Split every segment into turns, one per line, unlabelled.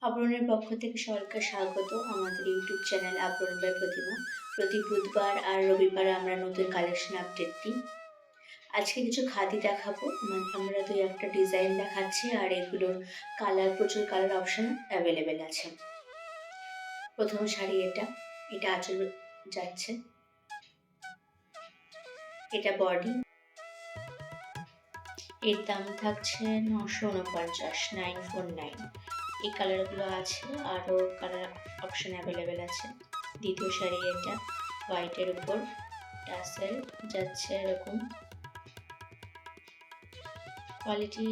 আবরণের পক্ষ থেকে সবাইকে স্বাগত আমাদের ইউটিউব চ্যানেল আবরণ বাই প্রতিমা। প্রতি বুধবার আর রবিবারে আমরা নতুন কালেকশন আপডেট দিই। আজকে কিছু খাদি দেখাবো, আমরা দুই একটা ডিজাইন দেখাচ্ছি আর এগুলোর প্রচুর কালার অপশন অ্যাভেলেবেল আছে। প্রথম শাড়ি এটা আঁচল যাচ্ছে, এটা বডি, এর দাম থাকছে 949, 949। এই কালারগুলো আছে, আরও কালার অপশন অ্যাভেলেবেল আছে। দ্বিতীয় শাড়ি এটা হোয়াইটের উপর টাসেল যাচ্ছে, এরকম কোয়ালিটি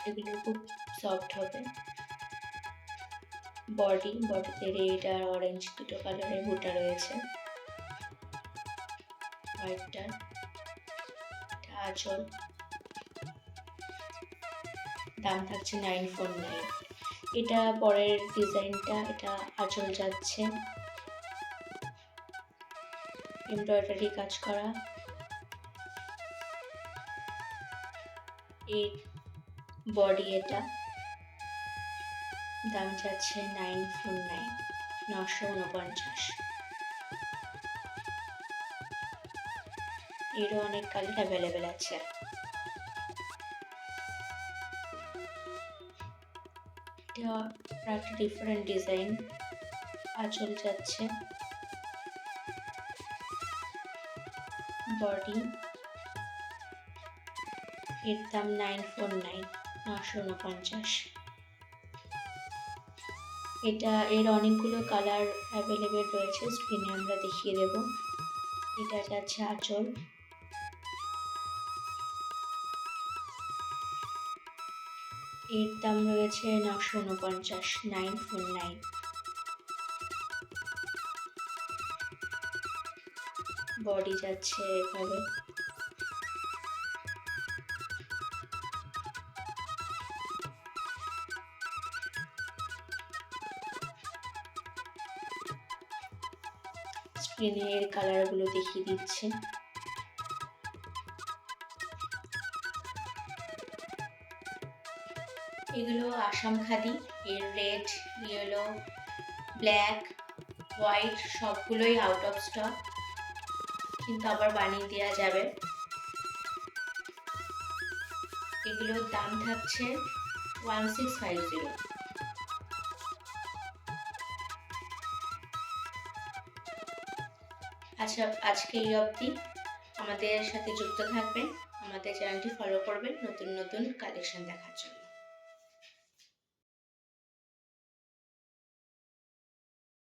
এগুলো খুব সফট হবে। বডিতে রেড আর অরেঞ্জ দুটো কালারের বুটা রয়েছে। হোয়াইটটার আঁচল, দাম থাকছে 949। এটা পরের ডিজাইনটা, এটা আঁচল যাচ্ছে, এমব্রয়ডারি কাজ করা। এর বডি এটা, দাম যাচ্ছে 949, 949। এরও অনেক কালার অ্যাভেলেবেল আছে। এটা একটা ডিফারেন্ট ডিজাইন, আঁচল যাচ্ছে, বডি, এর দাম 949, 949। এর অনেকগুলো কালার অ্যাভেলেবেল রয়েছে, স্ক্রিনে আমরা দেখিয়ে দেব। এটা যাচ্ছে আঁচল, এর দাম রয়েছে 949, 949। বডি যাচ্ছে এভাবে, স্ক্রিনে এর কালারগুলো দেখিয়ে দিচ্ছে। এগুলো আসাম খাদি, এর রেড, ইয়েলো, ব্ল্যাক, হোয়াইট সবগুলোই আউট অফ স্টক, কিন্তু আবার বানিয়ে দেওয়া যাবে। এগুলোর দাম থাকছে 1650। আচ্ছা, আজকে এই অবধি। আমাদের সাথে যুক্ত থাকবেন, আমাদের চ্যানেলটি ফলো করবেন নতুন নতুন কালেকশন দেখার জন্য।